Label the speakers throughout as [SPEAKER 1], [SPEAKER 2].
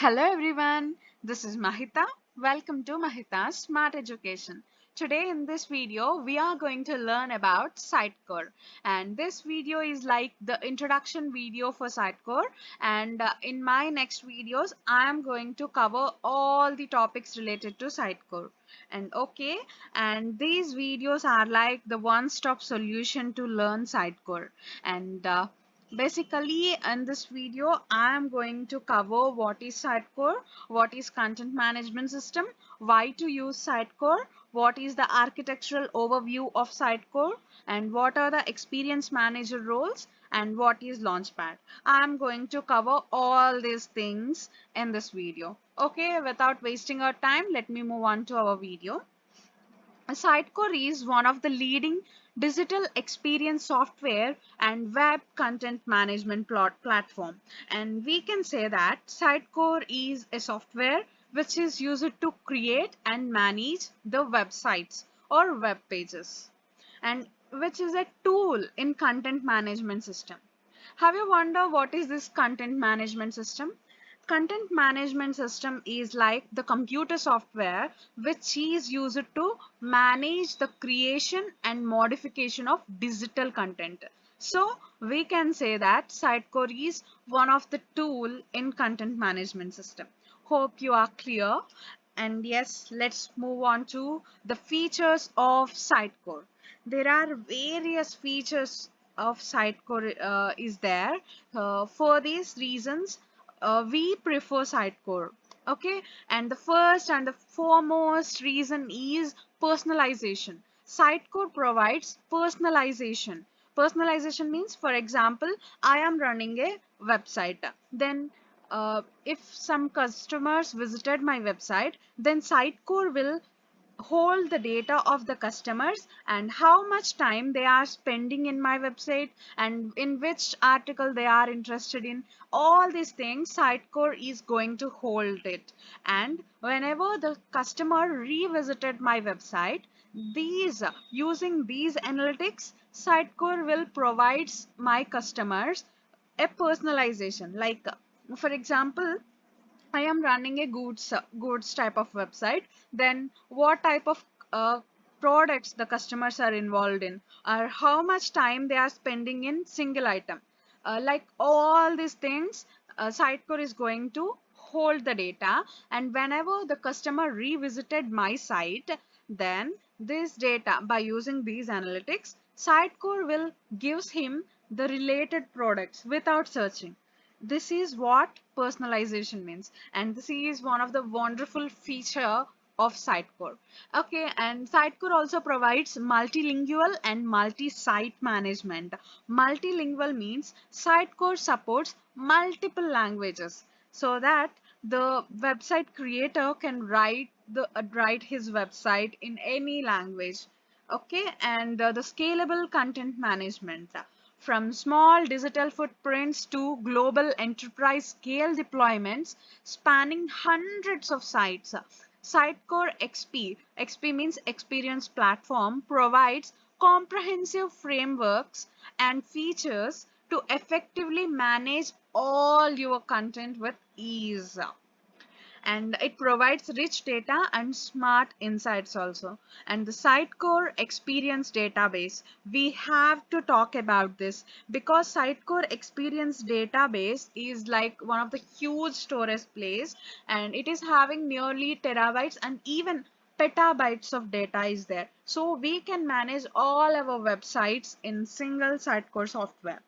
[SPEAKER 1] Hello everyone, this is Mahita. Welcome to Mahita's Smart Education. Today in this video, we are going to learn about SITECORE, and this video is like the introduction video for SITECORE, and in my next videos, I am going to cover all the topics related to SITECORE. And these videos are like the one-stop solution to learn SITECORE. And Basically, in this video, I am going to cover what is SITECORE, what is content management system, why to use SITECORE, what is the architectural overview of SITECORE, and what are the experience manager roles, and what is Launchpad. I am going to cover all these things in this video. Okay, without wasting our time, let me move on to our video. SITECORE is one of the leading digital experience software and web content management platform. And we can say that SITECORE is a software which is used to create and manage the websites or web pages, and which is a tool in content management system. Have you wondered what is this content management system? Content management system is like the computer software which is used to manage the creation and modification of digital content. So we can say that SITECORE is one of the tool in content management system. Hope you are clear. And yes, let's move on to the features of SITECORE. There are various features of SITECORE is there. For these reasons, we prefer SITECORE. Okay, and the first and the foremost reason is personalization. SITECORE provides personalization. Personalization means, for example, I am running a website. Then if some customers visited my website, then SITECORE will hold the data of the customers and how much time they are spending in my website and in which article they are interested in. All these things SITECORE is going to hold it, and whenever the customer revisited my website, these using these analytics, SITECORE will provide my customers a personalization. Like for example, I am running a goods type of website. Then what type of products the customers are involved in, or how much time they are spending in single item. Like all these things, SITECORE is going to hold the data, and whenever the customer revisited my site, then this data, by using these analytics, SITECORE will gives him the related products without searching. This is what personalization means, and this is one of the wonderful feature of SITECORE. Okay, and SITECORE also provides multilingual and multi-site management. Multilingual means SITECORE supports multiple languages so that the website creator can write his website in any language. Okay, and the scalable content management. From small digital footprints to global enterprise scale deployments spanning hundreds of sites, SITECORE XP means Experience Platform, provides comprehensive frameworks and features to effectively manage all your content with ease, and it provides rich data and smart insights also. And the SITECORE experience database, we have to talk about this because SITECORE experience database is like one of the huge storage place, and it is having nearly terabytes and even petabytes of data is there, so we can manage all our websites in single SITECORE software.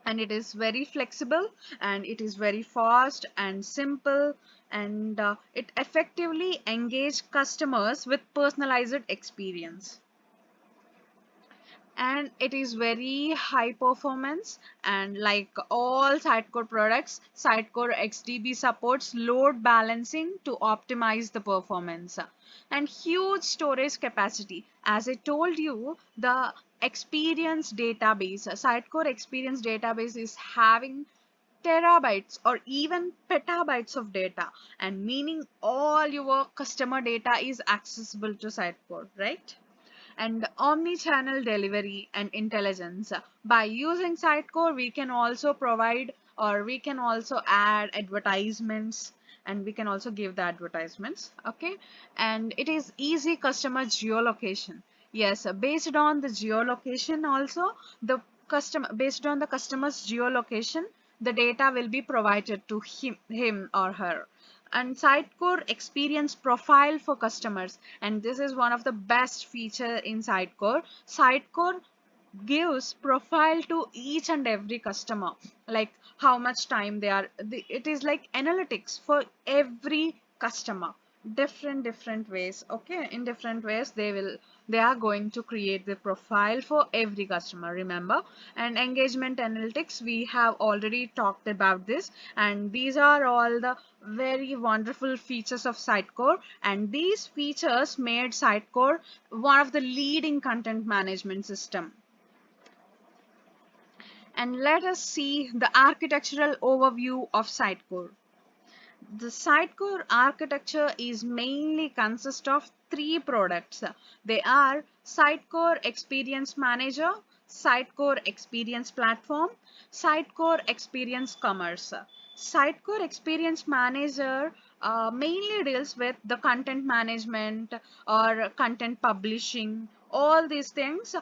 [SPEAKER 1] And it is very flexible, and it is very fast and simple, and it effectively engage customers with personalized experience, and it is very high performance. And like all SITECORE products, SITECORE XDB supports load balancing to optimize the performance, and huge storage capacity. As I told you, the experience database, SITECORE experience database is having terabytes or even petabytes of data, and meaning all your customer data is accessible to SITECORE, right? And omni-channel delivery and intelligence. By using SITECORE, we can also provide, or we can also add advertisements, and we can also give the advertisements. Okay, and it is easy customer geolocation. Yes, based on the geolocation also, the based on the customer's geolocation, the data will be provided to him or her. And SITECORE experience profile for customers, and this is one of the best feature in SITECORE. SITECORE gives profile to each and every customer, like how much time they are, it is like analytics for every customer, different ways. Okay, in different ways they are going to create the profile for every customer, remember. And engagement analytics, we have already talked about this, and these are all the very wonderful features of SITECORE, and these features made SITECORE one of the leading content management system. And let us see the architectural overview of SITECORE. The SITECORE architecture is mainly consist of three products. They are SITECORE Experience Manager, SITECORE Experience Platform, SITECORE Experience Commerce. SITECORE Experience Manager mainly deals with the content management or content publishing. All these things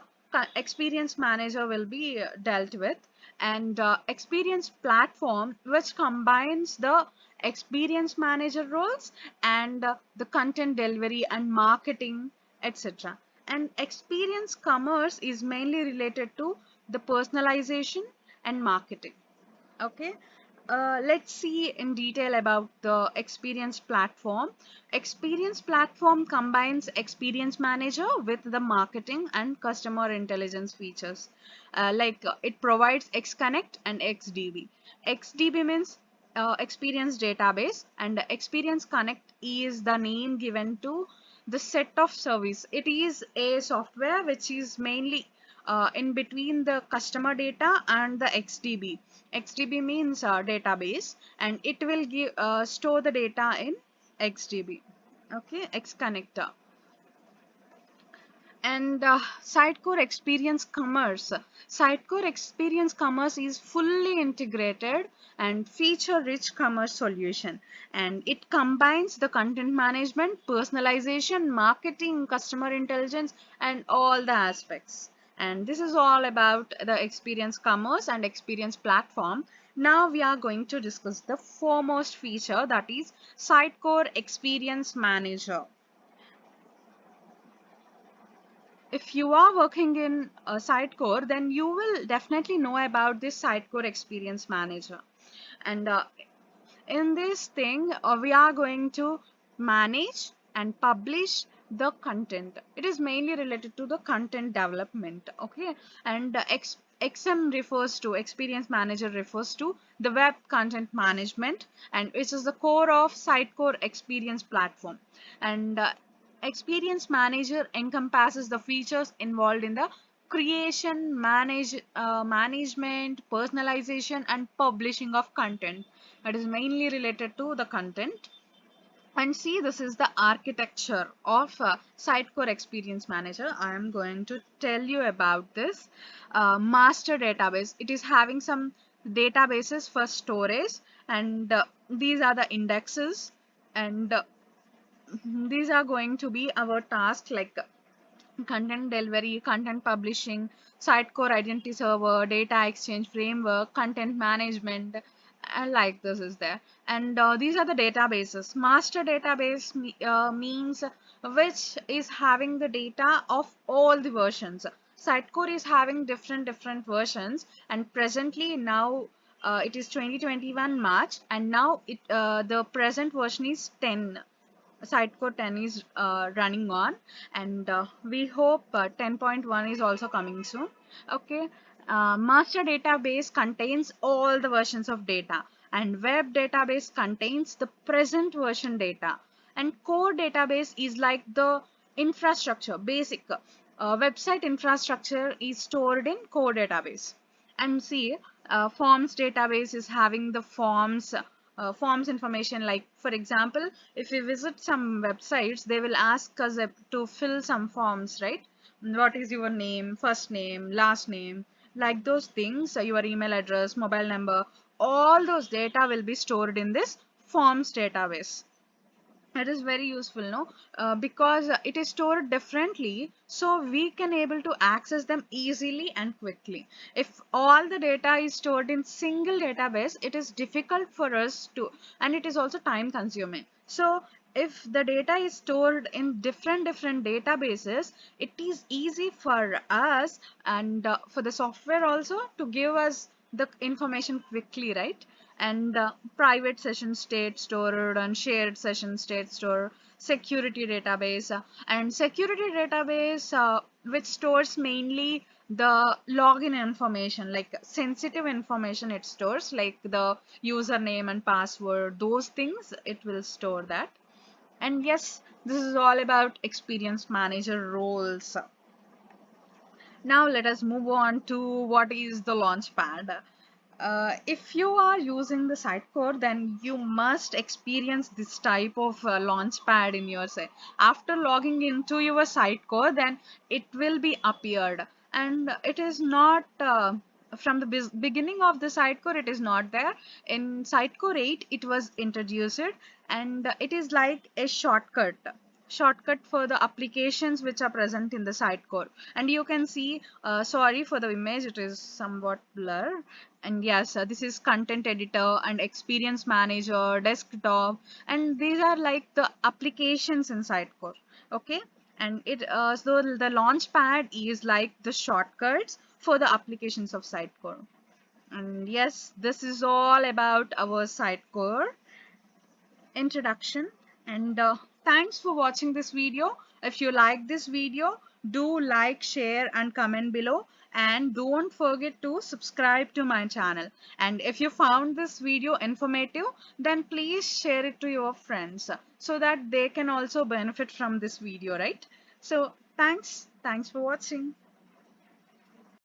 [SPEAKER 1] Experience Manager will be dealt with. And Experience Platform, which combines the experience manager roles and the content delivery and marketing, etc. And experience commerce is mainly related to the personalization and marketing. Okay, let's see in detail about the experience platform. Experience platform combines experience manager with the marketing and customer intelligence features. It provides XConnect and XDB. XDB means experience database, and experience connect is the name given to the set of service. It is a software which is mainly in between the customer data and the XDB. XDB means database, and it will give store the data in XDB. Okay, XConnector. And SITECORE Experience Commerce. SITECORE Experience Commerce is fully integrated and feature-rich commerce solution, and it combines the content management, personalization, marketing, customer intelligence, and all the aspects. And this is all about the Experience Commerce and Experience Platform. Now we are going to discuss the foremost feature, that is SITECORE Experience Manager. If you are working in SITECORE, then you will definitely know about this SITECORE Experience Manager. And in this thing, we are going to manage and publish the content. It is mainly related to the content development. Okay, and XM refers to Experience Manager, refers to the web content management, and which is the core of SITECORE Experience Platform. And Experience Manager encompasses the features involved in the creation, management, personalization, and publishing of content. That is mainly related to the content. And see, this is the architecture of SITECORE Experience Manager. I am going to tell you about this master database. It is having some databases for storage, and these are the indexes, and these are going to be our task, like content delivery, content publishing, SITECORE identity server, data exchange framework, content management, and like this is there. And these are the databases. Master database means which is having the data of all the versions. SITECORE is having different versions, and presently now it is 2021 March, and now the present version is 10. SITECORE 10 is running on, and we hope 10.1 is also coming soon. Okay, master database contains all the versions of data, and web database contains the present version data, and core database is like the infrastructure, basic website infrastructure is stored in core database. And see, forms database is having the forms information, like for example, if we visit some websites, they will ask us to fill some forms, right? What is your name, first name, last name, like those things, your email address, mobile number, all those data will be stored in this forms database. It is very useful, no, because it is stored differently, so we can able to access them easily and quickly. If all the data is stored in single database, it is difficult for us to, and it is also time consuming. So if the data is stored in different databases, it is easy for us and for the software also to give us the information quickly, right? And private session state stored and shared session state store, security database, and security database which stores mainly the login information, like sensitive information it stores, like the username and password, those things it will store that. And yes, this is all about experience manager roles. Now let us move on to what is the Launchpad. If you are using the SITECORE, then you must experience this type of Launchpad in your site. After logging into your SITECORE, then it will be appeared, and it is not from the beginning of the SITECORE. It is not there. In SITECORE 8, it was introduced, and it is like a shortcut for the applications which are present in the SITECORE. And you can see, sorry for the image, it is somewhat blur. And yes, this is content editor and experience manager, desktop, and these are like the applications in SITECORE. Okay, and it so the Launchpad is like the shortcuts for the applications of SITECORE. And yes, this is all about our SITECORE introduction. And thanks for watching this video. If you like this video, do like, share and comment below, and don't forget to subscribe to my channel. And if you found this video informative, then please share it to your friends so that they can also benefit from this video, right? So thanks for watching.